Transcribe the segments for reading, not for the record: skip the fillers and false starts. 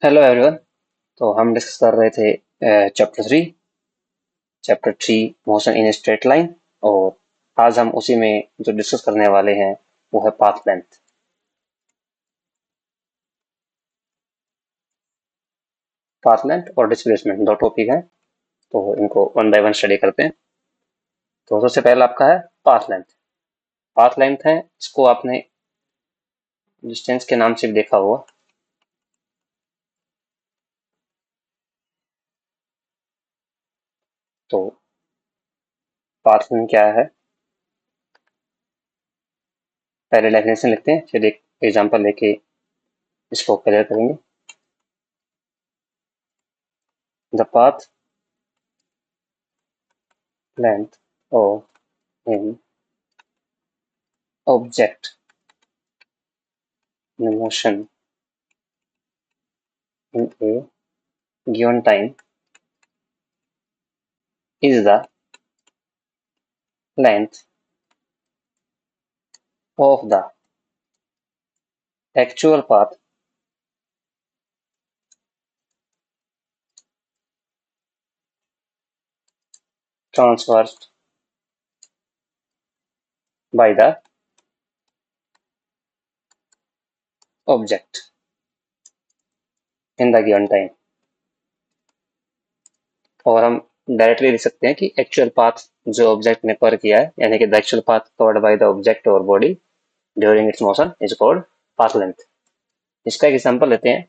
Hello everyone. तो हम discuss कर रहे थे chapter three motion in straight line. और आज हम उसी में जो डिस्कस करने वाले हैं वो है पाथ लेंथ। पाथ लेंथ और डिस्प्लेसमेंट दो टॉपिक हैं, तो इनको वन बाय वन स्टडी करते हैं। तो सबसे पहला आपका है पाथ लेंथ। पाथ लेंथ है, इसको आपने डिस्टेंस के नाम से भी देखा होगा। तो पाथ लेंथ क्या है, पहले डेफिनेशन लिखते हैं, फिर एक एग्जांपल लेके इसको क्लियर करेंगे। The path length of an object in motion in a given time is the length of the actual path traversed by the object in the given time। और हम डायरेक्टली लिख सकते हैं कि एक्चुअल पाथ जो object ने cover किया है, यानी कि the actual path covered by the object or body during its motion is called path length. इसका एक एग्जांपल लेते हैं।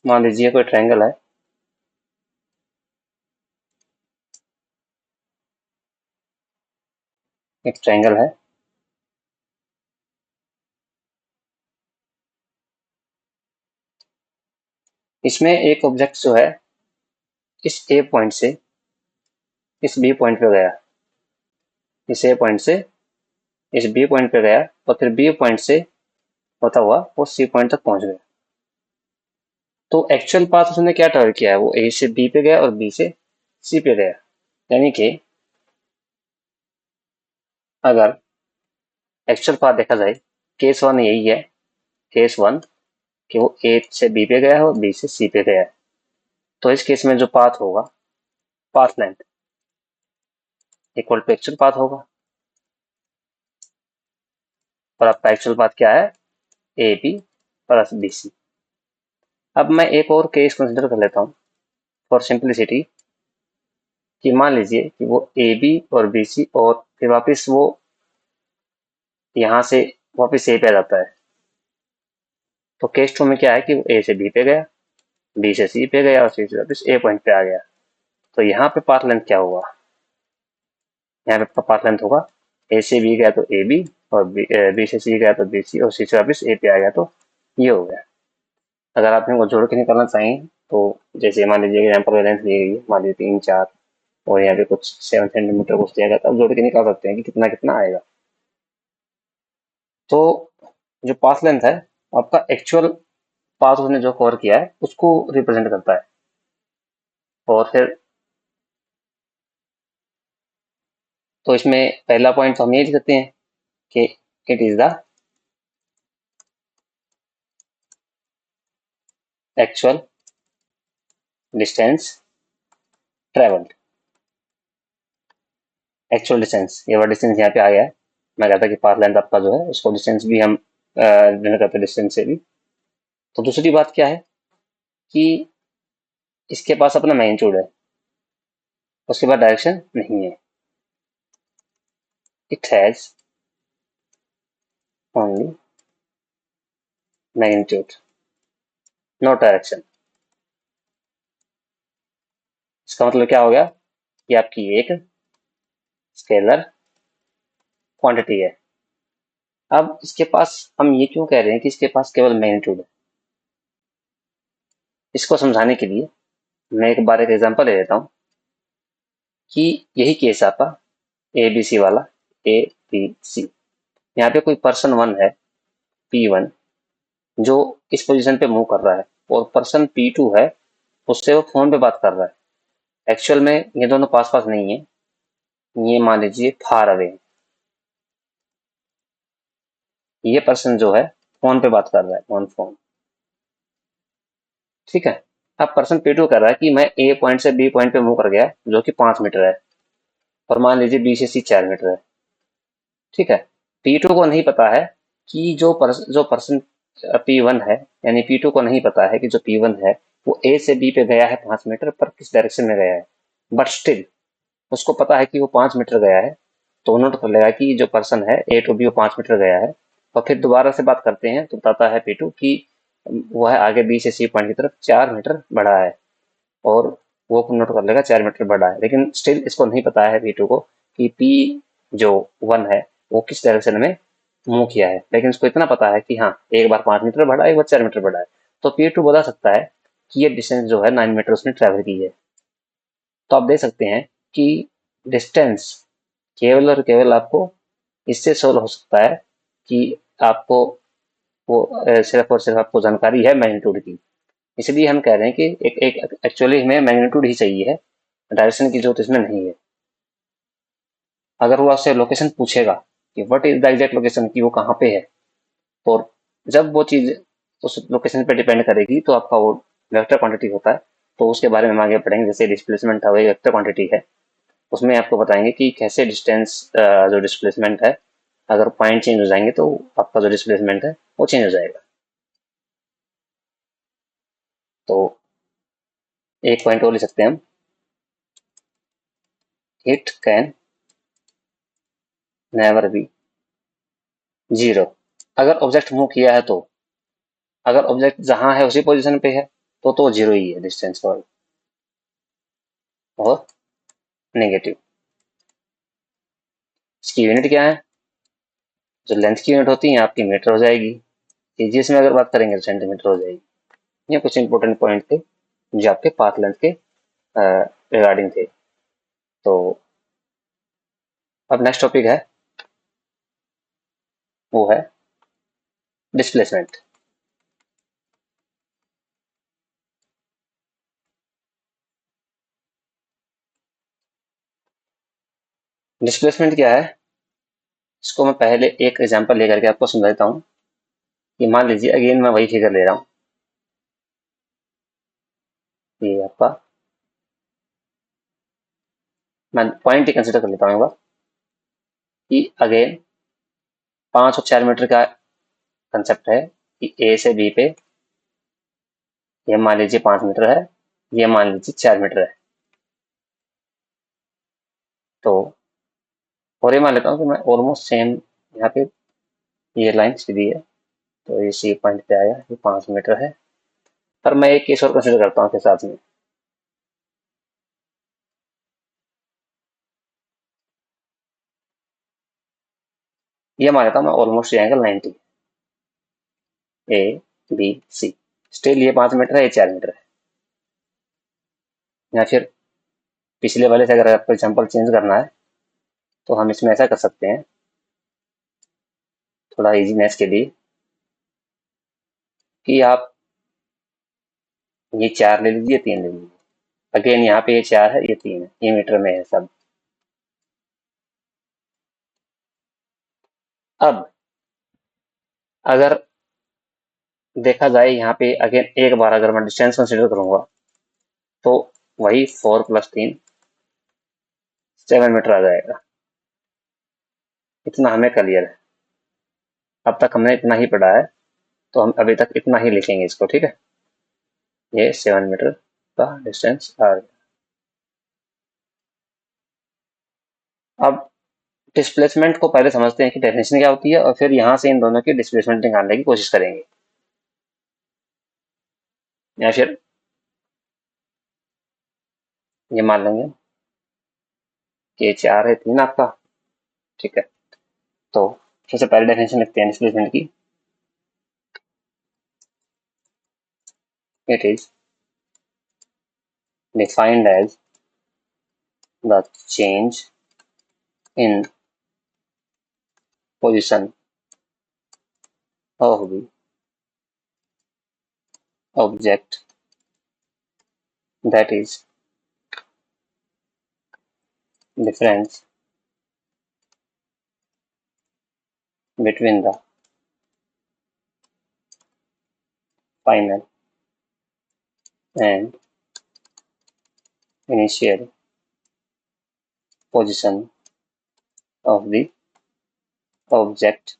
मान लीजिए कोई ट्रायंगल है, एक ट्रायंगल है। इसमें एक ऑब्जेक्ट जो है इस ए पॉइंट से इस बी पॉइंट पे गया, इस ए पॉइंट से इस बी पॉइंट पे गया और फिर बी पॉइंट से होता हुआ वो सी पॉइंट तक पहुंच गया। तो एक्चुअल पाथ उसने क्या ट्रेवल किया है, वो ए से बी पे गया और बी से सी पे गया। यानी कि अगर एक्चुअल पाथ देखा जाए, केस वन यही है, केस वन कि वो ए से बी पे गया है और बी से सी पे गया है। तो इस केस में जो पाथ होगा, path length equal to actual path होगा। और आपका एक्चुअल पाथ क्या है, A B plus B C. अब मैं एक और केस कंसिडर कर लेता हूँ फॉर सिंप्लिसिटी, कि मान लीजिए कि वो ए बी और बी सी और फिर वापस वो यहाँ से वापस ए पे आ जाता है। तो केस टू में क्या है कि वो ए से बी पे गया, बी से सी पे गया और सी से वापस ए पॉइंट पे आ गया। तो यहाँ पे पाथ लेंथ क्या होगा, यहाँ पे पाथ लेंथ होगा ए से बी गया तो ए बी, और बी से सी गया तो बी सी, और सी से वापस ए पे आ गया तो ये हो गया। अगर आप इनको जोड़ के निकालना चाहें तो जैसे मान लीजिए एग्जाम्पल लेंथ दी गई है, मान लीजिए 3 4 और यहाँ पे कुछ 7 सेंटीमीटर कुछ दिया गया, तो आप जोड़ के निकाल सकते हैं कि कितना कितना आएगा। तो जो पाथ लेंथ है आपका एक्चुअल पाथ उसने जो कवर किया है उसको रिप्रेजेंट करता है। और फिर तो इसमें पहला पॉइंट तो हम ये लिख सकते हैं कि it is the actual distance travelled. Actual distance, ये वर्ड डिस्टेंस यहाँ पे आ गया है। मैं कहता कि पाथ लेंथ आपका जो है उसको डिस्टेंस भी हम डिनोट करते हैं डिस्टेंस से भी। तो दूसरी बात क्या है कि इसके पास अपना मैग्नीट्यूड है, उसके बाद डायरेक्शन नहीं है। It has only magnitude, no direction. इसका मतलब क्या हो गया कि आपकी एक स्केलर क्वांटिटी है। अब इसके पास हम ये क्यों कह रहे हैं कि इसके पास केवल मैग्नीट्यूड है, इसको समझाने के लिए मैं एक बार एक एग्जांपल ले लेता हूँ कि यही केस आपका ए बी सी वाला, ए बी सी। यहाँ पे कोई पर्सन वन है P1 जो इस पोजीशन पे मूव कर रहा है, और पर्सन P2 है, उससे वो फोन पे बात कर रहा है। एक्चुअल में ये दोनों पास पास नहीं है, ये मान लीजिए फार अवे। ये पर्सन जो है फोन पे बात कर रहा है, ऑन फोन, ठीक है। अब पर्सन P2 कर रहा है कि मैं A पॉइंट से B पॉइंट पे मूव कर गया, जो कि 5 मीटर है, और मान लीजिए B से C 4 मीटर है, ठीक है। P2 को नहीं पता है कि जो पर्सन P1 है, यानी P2 को नहीं पता है कि जो P1 है वो A से B पे गया है 5 मीटर पर, किस डायरेक्शन में गया है। बट स्टिल उसको पता है कि वो 5 मीटर गया है, तो नोट कर लेगा कि जो पर्सन है A टू B वो 5 मीटर गया है। और फिर दोबारा से बात करते हैं तो बताता है P2 कि वह आगे B से C पॉइंट की तरफ 4 मीटर बढ़ा है, और वो नोट कर लेगा 4 मीटर बढ़ा है। लेकिन स्टिल इसको नहीं पता है P2 को कि P जो 1 है वो किस डायरेक्शन में मूव किया है, लेकिन उसको इतना पता है कि हाँ, एक बार 5 मीटर बढ़ा है, एक बार 4 मीटर बढ़ा है। तो P2 बता सकता है कि ये डिस्टेंस जो है 9 मीटर उसने ट्रेवल की है। तो आप देख सकते हैं कि डिस्टेंस केवल और केवल आपको इससे सोल्व हो सकता है कि आपको वो सिर्फ और सिर्फ आपको जानकारी है मैग्नीट्यूड की। इसलिए हम कह रहे हैं कि एक एक एक्चुअली हमें मैग्नीट्यूड ही चाहिए है, डायरेक्शन की जरूरत इसमें नहीं है। अगर वो आपसे लोकेशन पूछेगा कि what is the exact location, की वो कहाँ पे है, और जब वो चीज उस लोकेशन पे डिपेंड करेगी तो आपका वो वेक्टर क्वांटिटी होता है। तो उसके बारे में हम आगे पढ़ेंगे, जैसे डिस्प्लेसमेंट है वो एक वेक्टर क्वांटिटी है, उसमें आपको बताएंगे कि कैसे डिस्टेंस जो डिस्प्लेसमेंट है, अगर पॉइंट चेंज हो जाएंगे तो आपका जो डिस्प्लेसमेंट है वो चेंज हो जाएगा। तो एक पॉइंट और ले सकते हैं हम, it can never be zero. अगर ऑब्जेक्ट मूव किया है तो, अगर ऑब्जेक्ट जहां है उसी पोजीशन पे है तो जीरो ही है डिस्टेंस पर। और नेगेटिव, इसकी यूनिट क्या है, जो लेंथ की यूनिट होती है आपकी मीटर हो जाएगी, सीजीएस में अगर बात करेंगे तो सेंटीमीटर हो जाएगी। ये कुछ इंपॉर्टेंट पॉइंट थे जो आपके पाथ लेंथ के रिगार्डिंग थे। तो अब नेक्स्ट टॉपिक है, वो है डिस्प्लेसमेंट। डिस्प्लेसमेंट क्या है, इसको मैं पहले एक एग्जांपल लेकर के आपको समझा देता हूँ। कि मान लीजिए अगेन मैं वही फिगर ले रहा हूँ, ये आपका मैं पॉइंट ही कंसिडर कर लेता हूँ एक बार, कि अगेन 5 और 4 मीटर का कंसेप्ट है कि ए से बी पे, ये मान लीजिए 5 मीटर है, ये मान लीजिए 4 मीटर है। तो और ये मान लेता हूँ कि मैं ऑलमोस्ट सेम, यहाँ पे ये लाइन सीधी है, तो ये सी पॉइंट पे आया, ये 5 मीटर है। पर मैं एक केस और कंसिडर करता हूँ के साथ में, ये मान लेता हूँ मैं ऑलमोस्ट ये angle 90, A B C, still ये 5 मीटर है, ये 4 मीटर है। या फिर पिछले वाले से अगर आपको एग्जाम्पल चेंज करना है तो हम इसमें ऐसा कर सकते हैं, थोड़ा इजीनेस के लिए, कि आप ये 4 ले लीजिए, 3 ले लीजिए। अगेन यहाँ पे ये 4 है, ये 3 है, ये मीटर में है सब। अब अगर देखा जाए यहाँ पे अगेन एक बार अगर मैं डिस्टेंस कंसिडर करूंगा तो वही 4 + 3 7 मीटर आ जाएगा। इतना हमें क्लियर है, अब तक हमने इतना ही पढ़ा है, तो हम अभी तक इतना ही लिखेंगे इसको, ठीक है। ये 7 मीटर का डिस्टेंस आ गया। अब डिस्प्लेसमेंट को पहले समझते हैं कि डेफिनेशन क्या होती है, और फिर यहाँ से इन दोनों की डिस्प्लेसमेंट निकालने की कोशिश करेंगे। या फिर ये मान लेंगे कि 4 है, 3 आपका, ठीक है। तो सबसे पहले डेफिनेशन लिखते हैं डिस्प्लेसमेंट की, it is defined as the change in position of the object that is difference between the final and initial position of the object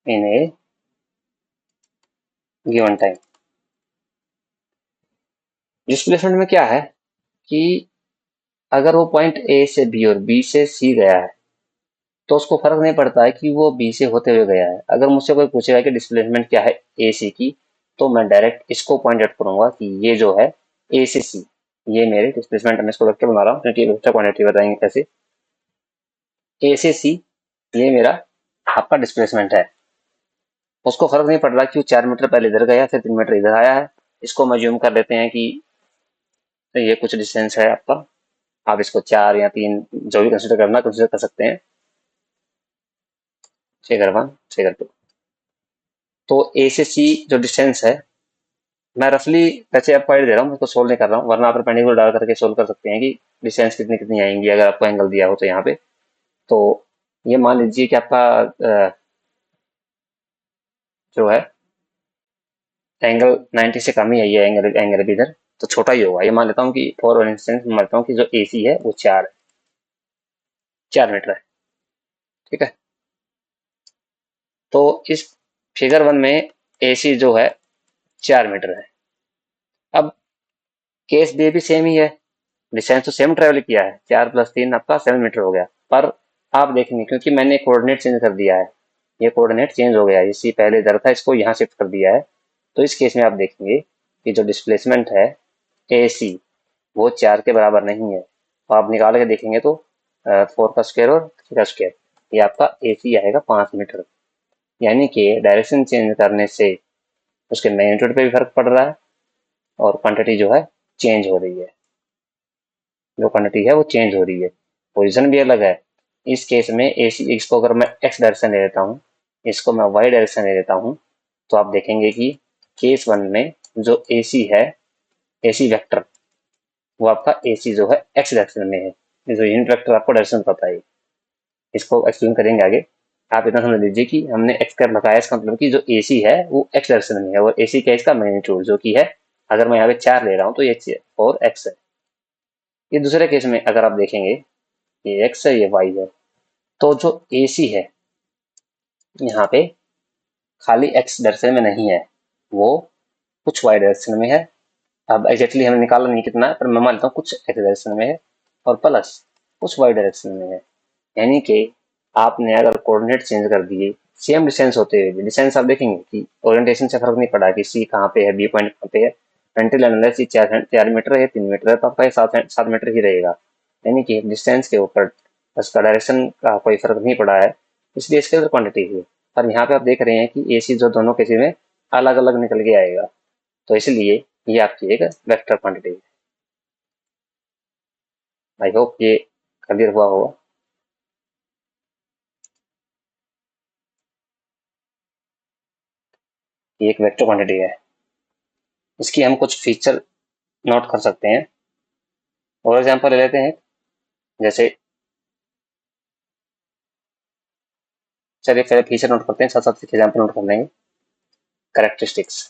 in a given time। Displacement में क्या है कि अगर वो पॉइंट ए से B और B से सी गया है तो उसको फर्क नहीं पड़ता है कि वो बी से होते हुए गया है। अगर मुझसे कोई पूछेगा कि डिस्प्लेसमेंट क्या है ए सी की, तो मैं डायरेक्ट इसको पॉइंट आउट करूंगा कि ये जो है ए से सी, ये मेरे डिस्प्लेसमेंट। मैं इसको वेक्टर बना रहा हूँ क्योंकि वेक्टर क्वांटिटी बताएंगे कैसे। ए से सी ये मेरा आपका डिस्प्लेसमेंट है। उसको फर्क नहीं पड़ रहा कि वो 4 मीटर पहले इधर गया फिर 3 मीटर इधर आया है। इसको मैं ज्यूम कर लेते हैं कि ये कुछ डिस्टेंस है आपका। आप इसको 4 या 3 जो भी कंसिडर करना कंसिडर कर सकते हैं। Figure 1 figure 2। तो ए से सी जो डिस्टेंस है, मैं रफली वैसे आपको आइडिया दे रहा हूँ, इसको सोल्व नहीं कर रहा हूँ, वरना आप परपेंडिकुलर डाल करके सोल्व कर सकते हैं कि डिस्टेंस कितनी कितनी आएंगी अगर आपको एंगल दिया हो तो यहाँ पे। तो ये मान लीजिए कि आपका जो है एंगल 90 से कम ही है, ये एंगल एंगल भी इधर तो छोटा ही होगा। ये मान लेता हूँ कि फॉर इंस्टेंस मान लेता हूँ कि जो ए सी है वो 4 मीटर है। ठीक है, तो इस फिगर 1 में ए सी जो है 4 मीटर है। अब केस बी भी सेम ही है, डिस्टेंस तो सेम ट्रेवल किया है, 4 + 3 आपका 7 मीटर हो गया। पर आप देखेंगे क्योंकि मैंने कोऑर्डिनेट चेंज कर दिया है, ये कोऑर्डिनेट चेंज हो गया है, इसी पहले इधर था इसको यहाँ शिफ्ट कर दिया है। तो इस केस में आप देखेंगे कि जो डिस्प्लेसमेंट है ए सी वो 4 के बराबर नहीं है। तो आप निकाल के देखेंगे तो 4 का स्क्वायर और 3 का स्क्वायर, ये आपका ए सी आएगा 5 मीटर। यानी कि डायरेक्शन चेंज करने से उसके मैग्नीट्यूड पे भी फर्क पड़ रहा है और क्वांटिटी जो है चेंज हो रही है, जो क्वांटिटी है वो चेंज हो रही है, पोजीशन भी अलग है। इस केस में ए सी, इसको अगर मैं एक्स डायरेक्शन ले लेता हूँ, इसको मैं वाई डायरेक्शन ले लेता हूँ, तो आप देखेंगे कि केस 1 में जो ए सी है, ए सी वेक्टर, वो आपका ए सी जो है एक्स डायरेक्शन में है। जो यूनिट वेक्टर आपको डायरेक्शन पता है, इसको एक्सप्लेन करेंगे आगे। आप इतना समझ लीजिए कि हमने एक्स कर लगाया, इसका मतलब कि जो ए सी है वो एक्स डायरेक्शन में है और ए सी क्या है इसका मैग्नीट्यूड जो कि है, अगर मैं यहाँ पे 4 ले रहा हूँ तो ये 4x है। ये दूसरे केस में अगर आप देखेंगे ये x है ये y है, तो जो ए सी है यहाँ पे खाली x डायरेक्शन में नहीं है, वो कुछ y डायरेक्शन में है। अब एग्जैक्टली हमें निकाला नहीं कितना है, पर मैं मान लेता हूँ कुछ x डायरेक्शन में है और प्लस कुछ y डायरेक्शन में है। यानी कि आपने अगर कोऑर्डिनेट चेंज कर दिए सेम डिस्टेंस होते हुए भी, डिस्टेंस आप देखेंगे कि ओरिएंटेशन से फर्क नहीं पड़ा कि सी कहाँ पे है, बी पॉइंट कहाँ पे है, फ्रंटल एंगल सी 4 मीटर है 3 मीटर है, तो आपका ये 7 मीटर ही रहेगा। यानी कि डिस्टेंस के ऊपर उसका डायरेक्शन का कोई फर्क नहीं पड़ा है, इसलिए इसके अंदर क्वांटिटी है। पर यहाँ पे आप देख रहे हैं कि ए सी जो दोनों केसेस में अलग अलग निकल के आएगा, तो इसलिए ये आपकी एक वेक्टर क्वांटिटी है। आई होप ये क्लियर हुआ होगा। ये एक वेक्टर क्वांटिटी है, इसकी हम कुछ फीचर नोट कर सकते हैं। और एग्जांपल ले लेते हैं, जैसे चलिए पहले फीचर नोट करते हैं, साथ साथ एग्जांपल नोट कर लेंगे। कैरेक्टरिस्टिक्स,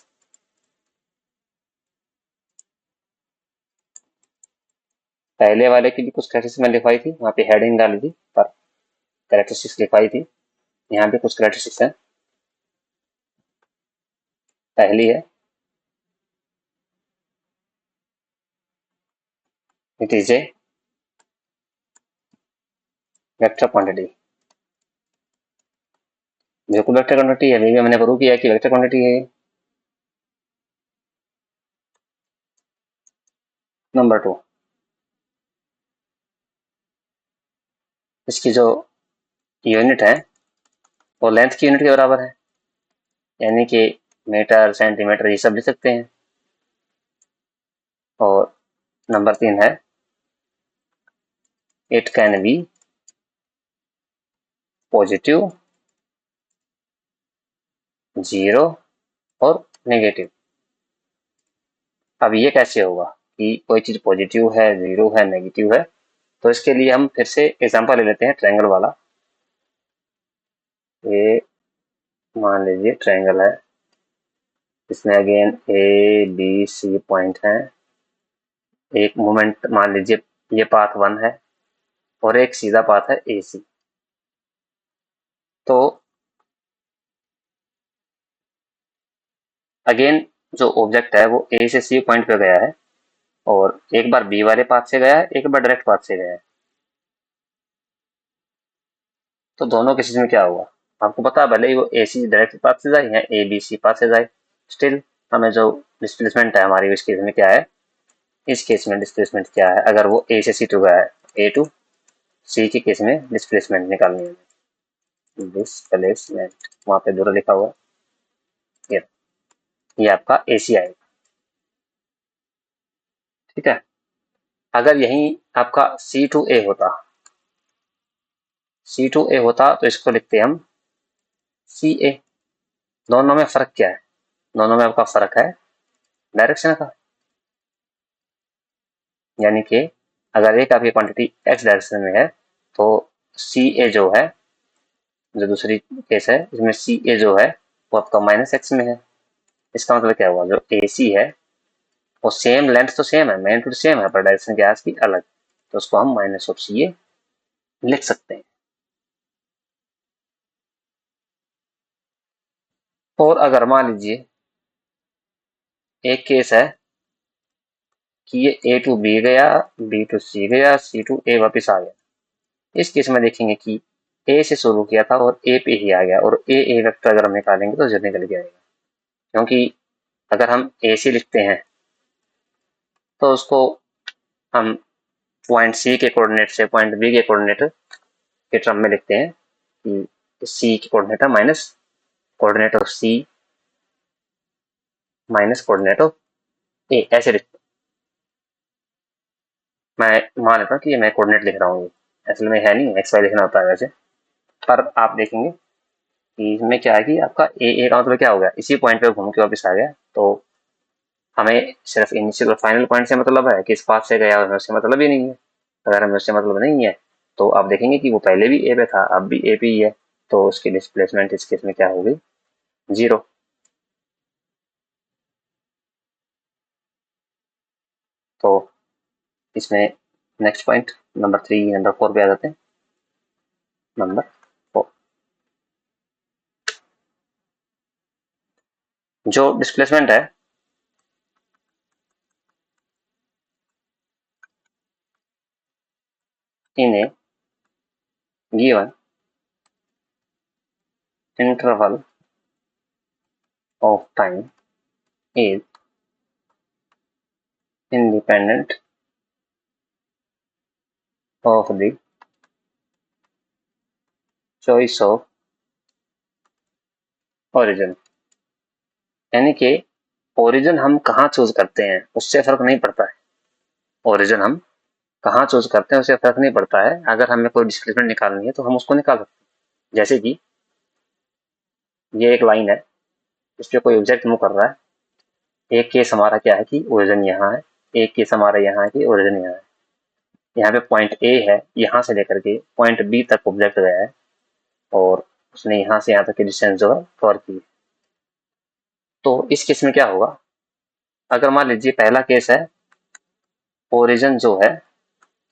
पहले वाले की भी कुछ कैरेक्टरिस्टिक्स मैंने लिखवाई थी, वहाँ पे हेडिंग डाली थी पर कैरेक्टरिस्टिक्स लिखवाई थी। यहाँ पे कुछ कैरेक्टरिस्टिक्स हैं। पहली है it is a vector quantity. बिल्कुल वेक्टर क्वांटिटी है, अभी भी मैंने प्रूव किया कि वेक्टर क्वांटिटी है। नंबर 2, इसकी जो यूनिट है वो लेंथ की यूनिट के बराबर है, यानी कि मीटर सेंटीमीटर ये सब लिख सकते हैं। और नंबर 3 है it can B positive, zero और नेगेटिव। अब ये कैसे होगा कि कोई चीज पॉजिटिव है, जीरो है, नेगेटिव है, तो इसके लिए हम फिर से एग्जांपल ले लेते हैं ट्रायंगल वाला। ये मान लीजिए ट्रायंगल है, इसमें again A B C point है, एक मोमेंट मान लीजिए ये पाथ 1 है और एक सीधा पाथ है ए सी। तो अगेन जो ऑब्जेक्ट है वो ए से सी पॉइंट पे गया है और एक बार बी वाले पाथ से गया है, एक बार डायरेक्ट पाथ से गया है। तो दोनों केसेस में क्या हुआ आपको पता है, भले ही वो ए सी डायरेक्ट पाथ से जाए या ए बी सी पाथ से जाए, स्टिल हमें जो डिस्प्लेसमेंट है हमारी इस केस में क्या है, इस केस में डिस्प्लेसमेंट क्या है, अगर वो ए से सी टू गया है, ए टू सी के केस में डिस्प्लेसमेंट निकालनी है। डिस्प्लेसमेंट वहां पे दूर लिखा हुआ ये आपका ए सी आएगा। ठीक है, अगर यही आपका सी टू ए होता, सी टू ए होता तो इसको लिखते हम सी ए। दोनों में फर्क क्या है, दोनों में आपका फर्क है डायरेक्शन का। यानी कि अगर एक आपकी क्वांटिटी एक्स डायरेक्शन में है तो सी ए जो है, जो दूसरी केस है इसमें सी ए जो है वो आपका माइनस एक्स में है। इसका मतलब क्या हुआ, जो ए सी है वो सेम लेंथ तो सेम है, मैग्नीट्यूड सेम है, पर डायरेक्शन क्या है इसकी अलग, तो उसको हम माइनस ऑफ सी ए लिख सकते हैं। और अगर मान लीजिए एक केस है कि ये ए टू बी गया, बी टू सी गया, सी टू ए वापिस आ गया, इस केस में देखेंगे कि ए से शुरू किया था और ए पे ही आ गया, और ए वेक्टर अगर हम निकालेंगे तो जो निकल के आएगा, क्योंकि अगर हम ए सी लिखते हैं तो उसको हम पॉइंट सी के कोऑर्डिनेट से पॉइंट बी के कोऑर्डिनेट के टर्म में लिखते हैं कि सी के कोऑर्डिनेट है minus coordinate of C minus coordinate of A, ऐसे लिखते हैं। मैं मान लेता हूँ कि ये मैं कोऑर्डिनेट लिख रहा हूँ, असल में है नहीं, एक्स वाई लिखना होता है वैसे, पर आप देखेंगे कि इसमें क्या है कि आपका ए का मतलब क्या हो गया, इसी पॉइंट पे घूम के वापस आ गया। तो हमें सिर्फ इनिशियल और फाइनल पॉइंट से मतलब है कि इस पाथ से गया, और उससे मतलब ही नहीं है। अगर हमें उससे मतलब नहीं है तो आप देखेंगे कि वो पहले भी ए पे था, अब भी ए पे ही है, तो उसकी डिस्प्लेसमेंट इस केस में क्या होगी, 0। तो इसमें नेक्स्ट पॉइंट नंबर 3 नंबर 4 पे आ जाते हैं। नंबर 4, जो डिस्प्लेसमेंट है in a given interval of time is independent of the choice of origin। यानी कि ओरिजिन हम कहाँ चूज करते हैं उससे फर्क नहीं पड़ता है, ओरिजिन हम कहाँ चूज करते हैं उससे फर्क नहीं पड़ता है। अगर हमें कोई डिस्प्लेसमेंट निकालनी है तो हम उसको निकाल सकते हैं। जैसे कि ये एक लाइन है, इस पे कोई ऑब्जेक्ट मूव कर रहा है, एक केस हमारा क्या है कि ओरिजिन यहाँ है, एक केस हमारा यहाँ है कि ओरिजिन यहाँ है। यहाँ पे पॉइंट ए है, यहाँ से लेकर के पॉइंट बी तक ऑब्जेक्ट गया है और उसने यहाँ से यहाँ तक की डिस्टेंस जो है कवर की। तो इस केस में क्या होगा, अगर मान लीजिए पहला केस है ओरिजिन जो है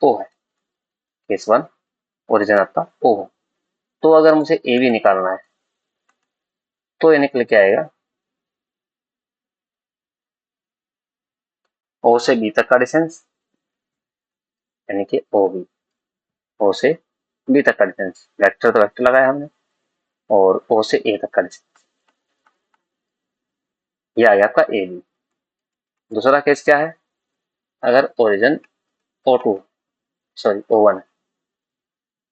ओ है, केस 1 ओरिजिन आपका ओ है, तो अगर मुझे ए भी निकालना है तो ये निकल के आएगा ओ से बी तक का डिस्टेंस, यानी कि ओ बी, ओ से बी तक का डिस्टेंस, वेक्टर तो वेक्टर लगाया हमने, और ओ से ए तक का डिस्टेंस, ये आ गया आपका ए बी। दूसरा केस क्या है, अगर ओरिजिन ओ टू, सॉरी ओ वन है,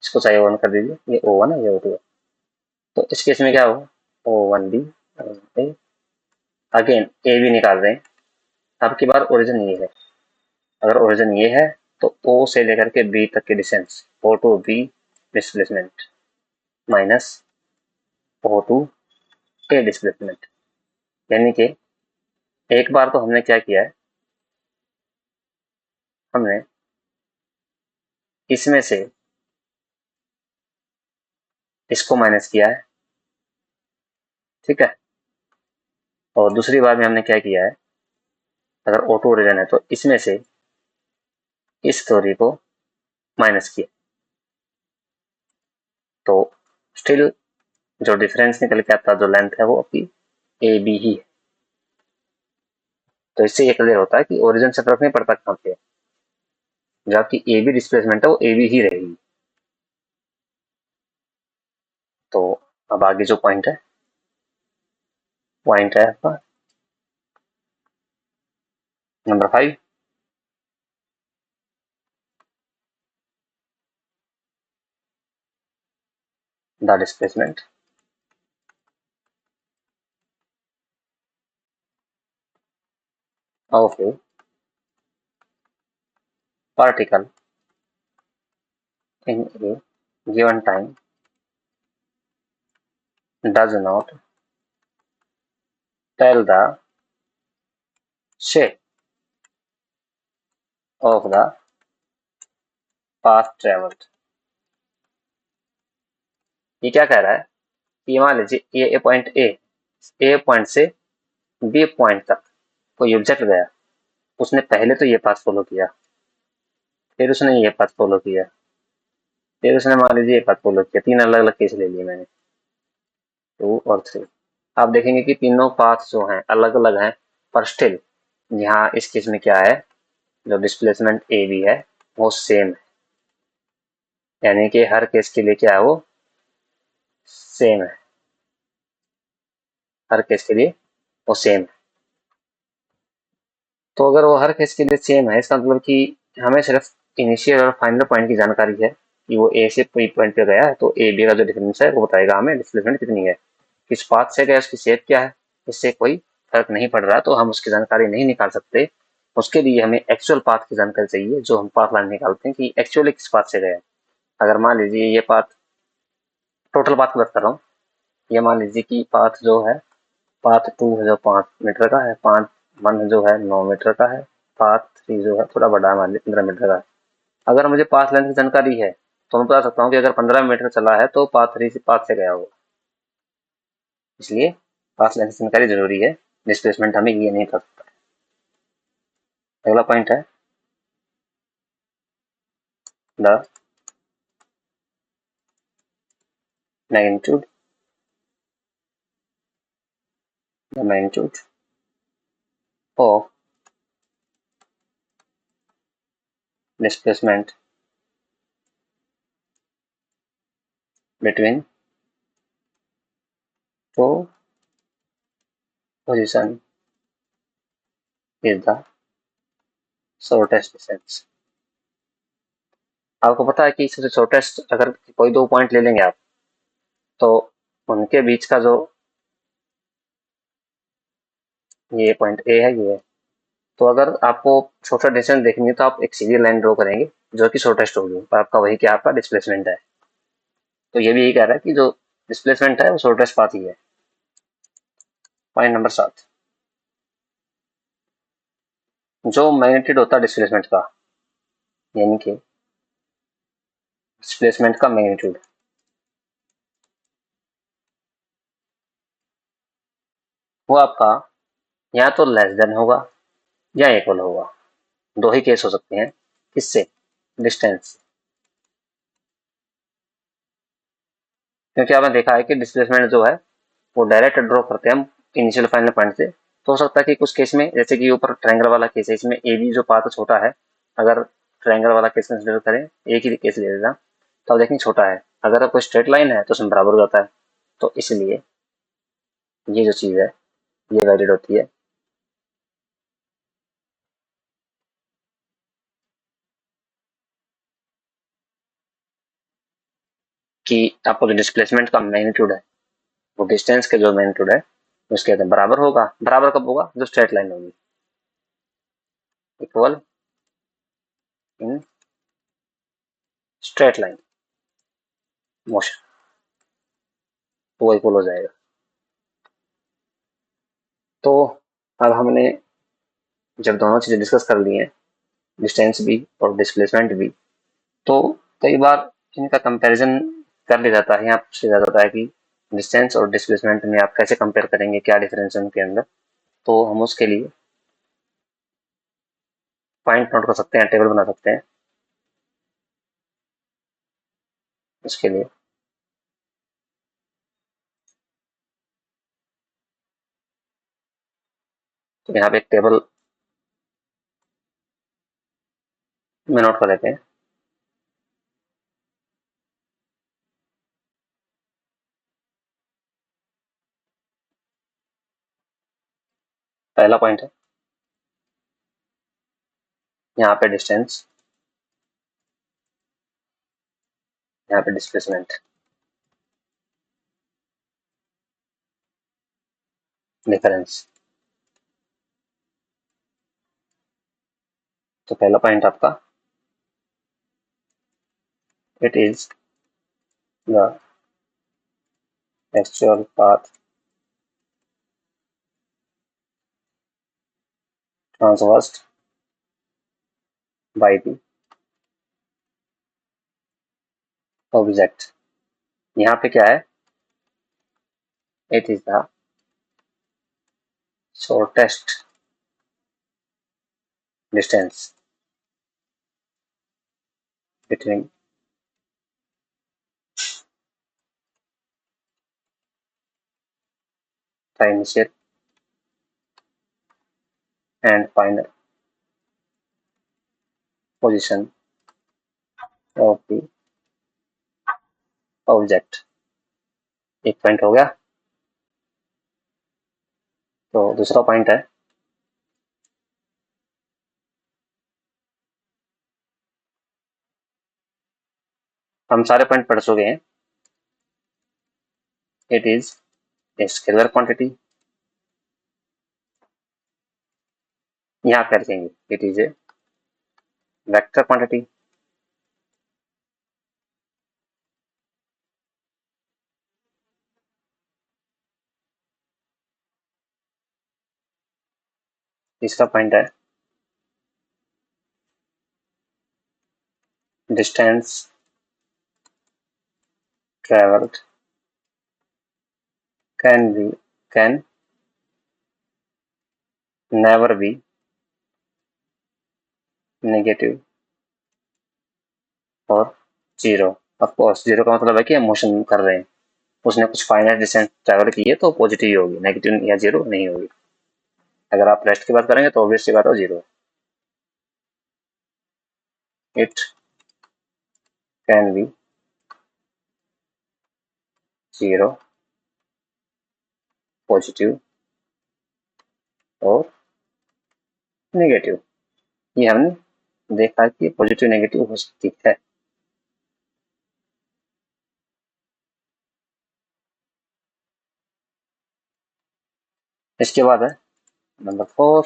इसको चाहिए वन कर दीजिए, ये ओ वन है ये ओ टू है, तो इस केस में क्या होगा, O one B A, again A B निकाल रहे हैं, अब की बार ओरिजिन ये है, अगर ओरिजिन ये है तो ओ से लेकर के बी तक की distance O to B displacement minus O to A displacement. यानी कि एक बार तो हमने क्या किया है, हमने इसमें से इसको माइनस किया है, ठीक है। और दूसरी बार में हमने क्या किया है, अगर ऑटो रीजन है तो इसमें से इस थ्योरी को माइनस किया, तो स्टिल जो डिफरेंस निकल के आता, जो लेंथ है वो आपकी ए बी ही है। तो इससे ये क्लियर होता है कि ओरिजिन से फर्क नहीं पड़ता कहाँ पे, जो आपकी ए बी डिस्प्लेसमेंट है वो ए बी ही रहेगी। तो अब आगे जो पॉइंट है आपका number 5, the displacement of A particle in a given time does not tell the shape of the path traveled। ये क्या कह रहा है कि मान लीजिए ए पॉइंट ए पॉइंट से बी पॉइंट तक कोई ऑब्जेक्ट गया, उसने पहले तो ये पाथ फॉलो किया, फिर उसने ये पाथ फॉलो किया, फिर उसने मान लीजिए ये पाथ फॉलो किया। 3 अलग अलग केस ले लिए मैंने, 2 और 3। आप देखेंगे कि तीनों पाथ जो हैं अलग अलग हैं, पर स्टिल यहाँ इस केस में क्या है, जो डिस्प्लेसमेंट ए बी है वो सेम है, यानी कि हर केस के लिए क्या है, वो सेम है, हर केस के लिए वो सेम है। तो अगर वो हर केस के लिए सेम है, इसका मतलब कि हमें सिर्फ इनिशियल और फाइनल पॉइंट की जानकारी है कि वो ए से कोई पॉइंट पे गया है, तो ए बी का जो डिफरेंस है वो बताएगा हमें डिस्प्लेसमेंट कितनी है। किस पाथ से गया, उसकी शेप क्या है, इससे कोई फर्क नहीं पड़ रहा, तो हम उसकी जानकारी नहीं निकाल सकते। उसके लिए हमें एक्चुअल पाथ की जानकारी चाहिए, जो हम पाथ लाइन निकालते हैं कि एक्चुअली किस पाथ से गया। अगर मान लीजिए ये पाथ, टोटल पाथ की बात कर रहा हूँ, ये मान लीजिए कि पाथ जो है, पाथ 2 है जो 5 मीटर का है, पाथ 1 जो है 9 मीटर का है, पाथ 3 जो है थोड़ा बड़ा है, मान लीजिए 15 मीटर का है। अगर मुझे पाथ लेंथ की जानकारी है तो मैं बता सकता हूँ कि अगर 15 मीटर चला है तो पाथ से गया होगा। इसलिए पाथ लेंथ की जानकारी जरूरी है, डिस्प्लेसमेंट हमें ये नहीं कर सकता। अगला पॉइंट है the magnitude the magnitude of displacement between two position is the shortest distance. आपको पता है कि सबसे शॉर्टेस्ट, अगर कोई 2 पॉइंट ले लेंगे आप, तो उनके बीच का जो, ये पॉइंट ए है, ये है, तो अगर आपको छोटा डिस्टेंस देखनी है तो आप एक सीधी लाइन ड्रॉ करेंगे जो कि शॉर्टेस्ट होगी, पर आपका वही क्या, आपका डिस्प्लेसमेंट है। तो ये भी यही कह रहा है कि जो डिस्प्लेसमेंट है वो शॉर्टेस्ट पाथ ही है। पॉइंट नंबर 7, जो मैग्नीट्यूड होता है डिस्प्लेसमेंट का, यानी कि डिस्प्लेसमेंट का मैग्नीट्यूड, वो आपका या तो लेस देन होगा या इक्वल होगा। दो ही केस हो सकते हैं, किससे, डिस्टेंस। क्योंकि आपने देखा है कि डिस्प्लेसमेंट जो है वो डायरेक्ट ड्रॉ करते हैं हम इनिशियल फाइनल पॉइंट से। तो हो सकता है कि कुछ केस में, जैसे कि ऊपर ट्रायंगल वाला केस है, इसमें ए बी जो पाथ छोटा है, अगर ट्रायंगल वाला केस कंसिडर करें, एक ही केस ले लेना, तो आप देखेंगे छोटा है। अगर कोई स्ट्रेट लाइन है तो उसमें बराबर हो जाता है। तो इसलिए ये जो चीज़ है ये वैलिड होती है। कि आपको जो डिस्प्लेसमेंट का मैग्नीट्यूड है वो डिस्टेंस के जो मैग्नीट्यूड है उसके बराबर होगा। बराबर कब होगा, जो स्ट्रेट लाइन होगी, equal in straight line motion, तो वो इक्वल हो जाएगा। तो अब हमने जब दोनों चीजें डिस्कस कर ली हैं, डिस्टेंस भी और डिस्प्लेसमेंट भी, तो कई बार इनका कंपैरिजन कर लिया जाता है, यहाँ पूछा जाता है कि डिस्टेंस और डिस्प्लेसमेंट में आप कैसे कंपेयर करेंगे, क्या डिफरेंस है उनके अंदर। तो हम उसके लिए पॉइंट नोट कर सकते हैं, टेबल बना सकते हैं इसके लिए। तो यहाँ पे एक टेबल में नोट कर लेते हैं। पहला पॉइंट है यहाँ पे डिस्टेंस, यहाँ पे डिस्प्लेसमेंट, डिफरेंस। तो पहला पॉइंट आपका, it is the actual path transversed by the object. यहाँ पे क्या है, it is the shortest distance between the initial and final position of the object. एक पॉइंट हो गया। तो दूसरा पॉइंट है, हम सारे पॉइंट पढ़ चुके हैं। It is a scalar quantity, यहाँ कर देंगे it is a vector quantity, तीसरा पॉइंट है distance travelled can never be negative और जीरो। ऑफकोर्स जीरो का मतलब है कि हम मोशन कर रहे हैं, उसने कुछ फाइनाइट डिस्टेंस ट्रेवल की है तो पॉजिटिव ही होगी, नेगेटिव या जीरो नहीं होगी। अगर आप रेस्ट की बात करेंगे तो ऑब्वियसली बात है zero. It can B zero, positive और नेगेटिव। ये हमने देखा कि पॉजिटिव नेगेटिव हो सकती है। इसके बाद है नंबर 4,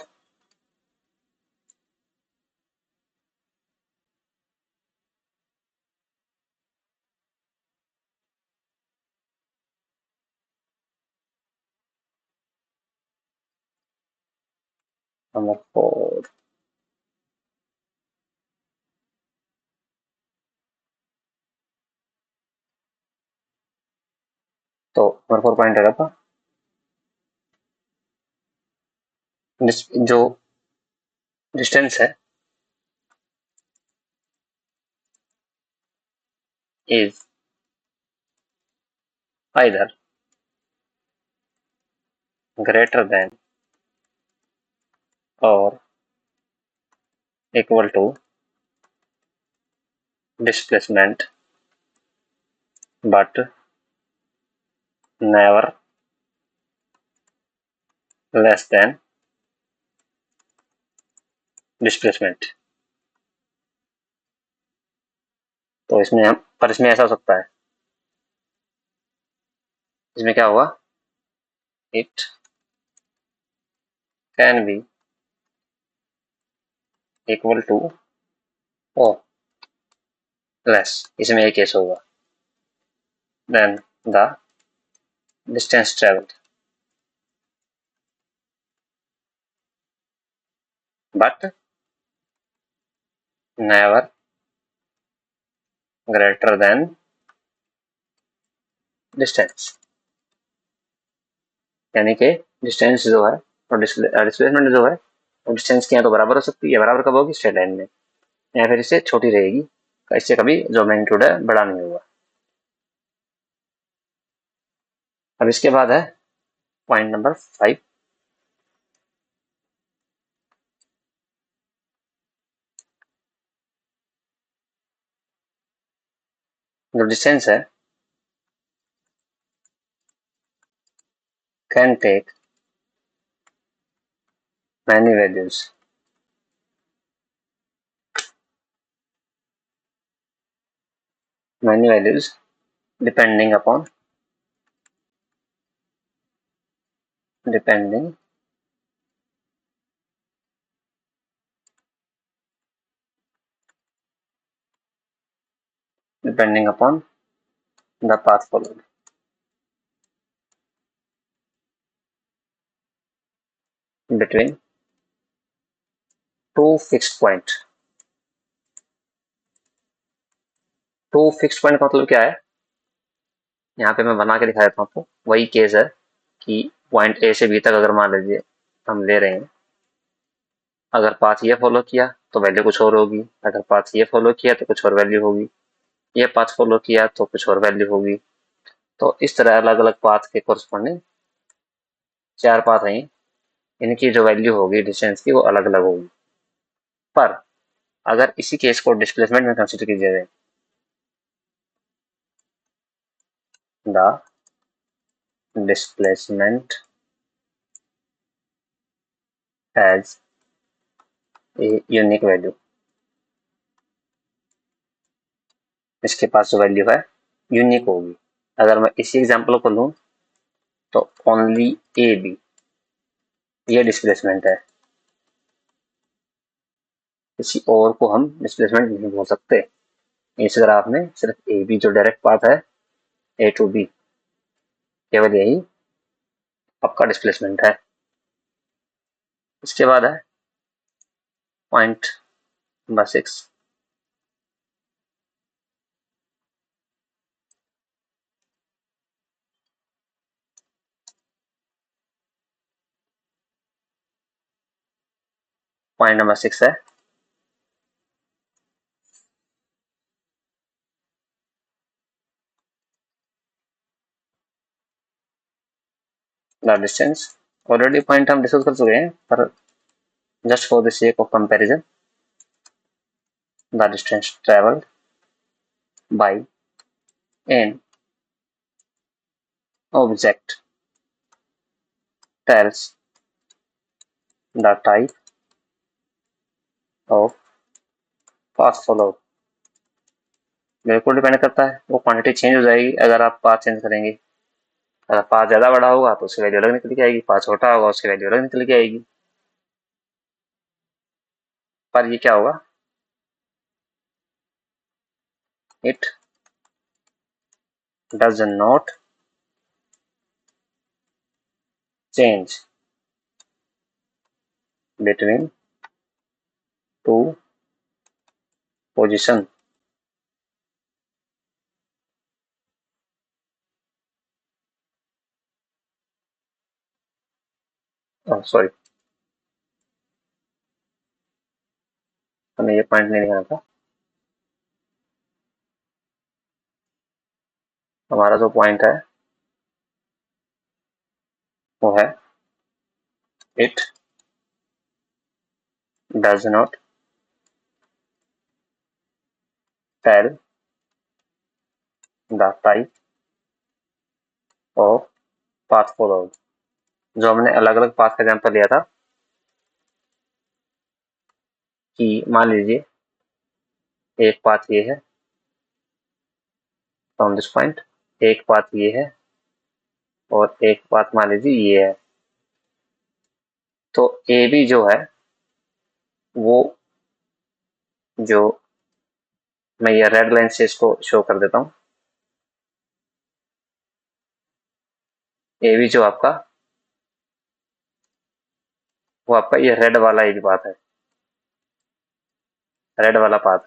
नंबर 4 तो नंबर 4 पॉइंट रहेगा था जो डिस्टेंस है इज आइदर ग्रेटर देन और equal to displacement but never less than displacement. तो इसमें हम, पर इसमें ऐसा हो सकता है, इसमें क्या होगा, it can be equal to और लेस, इसमें एक केस होगा, then the distance travelled but never greater than distance, यानी कि डिस्टेंस जो है और डिस्प्लेसमेंट जो है वो डिस्टेंस के यहाँ तो बराबर हो सकती है, बराबर कब होगी? स्ट्रेट लाइन में, या फिर इससे छोटी रहेगी, इससे कभी जो मैग्नीट्यूड है बड़ा नहीं होगा। अब इसके बाद है पॉइंट नंबर 5, जो डिस्टेंस है can take many values, many values depending upon depending depending upon the path followed. Between two fixed point. Two fixed point का मतलब क्या है? यहाँ पे मैं बना के दिखा देता हूँ आपको। वही केस है कि पॉइंट ए से बी तक अगर मान लीजिए हम ले रहे हैं, अगर पाथ ये फॉलो किया तो वैल्यू कुछ और होगी, अगर पाथ ये फॉलो किया तो कुछ और वैल्यू होगी, ये पाथ फॉलो किया तो कुछ और वैल्यू होगी। तो इस तरह अलग अलग पाथ के कोरस्पॉन्डिंग 4 पाथ हैं, इनकी जो वैल्यू होगी डिस्टेंस की वो अलग अलग होगी। पर अगर इसी केस को डिस्प्लेसमेंट में कंसिडर कीजिए जाए, the displacement has a unique value, इसके पास जो वैल्यू है यूनिक होगी। अगर मैं इसी एग्जांपल को लूं तो ओनली ए बी, ये डिस्प्लेसमेंट है, किसी और को हम डिस्प्लेसमेंट नहीं बोल सकते। इस ग्राफ में सिर्फ ए बी जो डायरेक्ट पाथ है ए टू बी, केवल यही आपका डिस्प्लेसमेंट है। इसके बाद है पॉइंट नंबर 6, पॉइंट नंबर 6 है द डिस्टेंस। ऑलरेडी पॉइंट हम डिस्कस कर चुके हैं, पर just for the sake of comparison, the distance travelled by an object tells the type of path followed। बिल्कुल डिपेंड करता है, वो क्वांटिटी चेंज हो जाएगी अगर आप पाथ चेंज करेंगे। अगर पाथ ज्यादा बड़ा होगा तो उसकी वैल्यू अलग निकल के आएगी, पाथ छोटा होगा उसकी वैल्यू अलग निकल के आएगी। पर ये क्या होगा, it does not change between two position. Sorry, हमें ये पॉइंट नहीं लिखना था। हमारा जो पॉइंट है वो है it does not tell the type of path followed. जो हमने अलग अलग पाथ का एग्जांपल लिया था कि मान लीजिए एक पाथ ये है फ्रॉम दिस पॉइंट, एक पाथ ये है और एक पाथ मान लीजिए ये है। तो ए बी जो है वो, जो मैं ये रेड लाइन से इसको शो कर देता हूँ, ए बी जो आपका, वो आपका ये रेड वाला एक पाथ है, रेड वाला पाथ।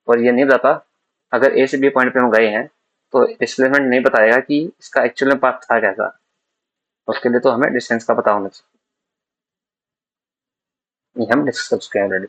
और ये नहीं बताता अगर ए से बी पॉइंट पे हम गए हैं तो डिस्प्लेसमेंट नहीं बताएगा कि इसका एक्चुअल में पाथ था कैसा। उसके लिए तो हमें डिस्टेंस का पता होना चाहिए। ये हम डिस्कस कर चुके हैं ऑलरेडी।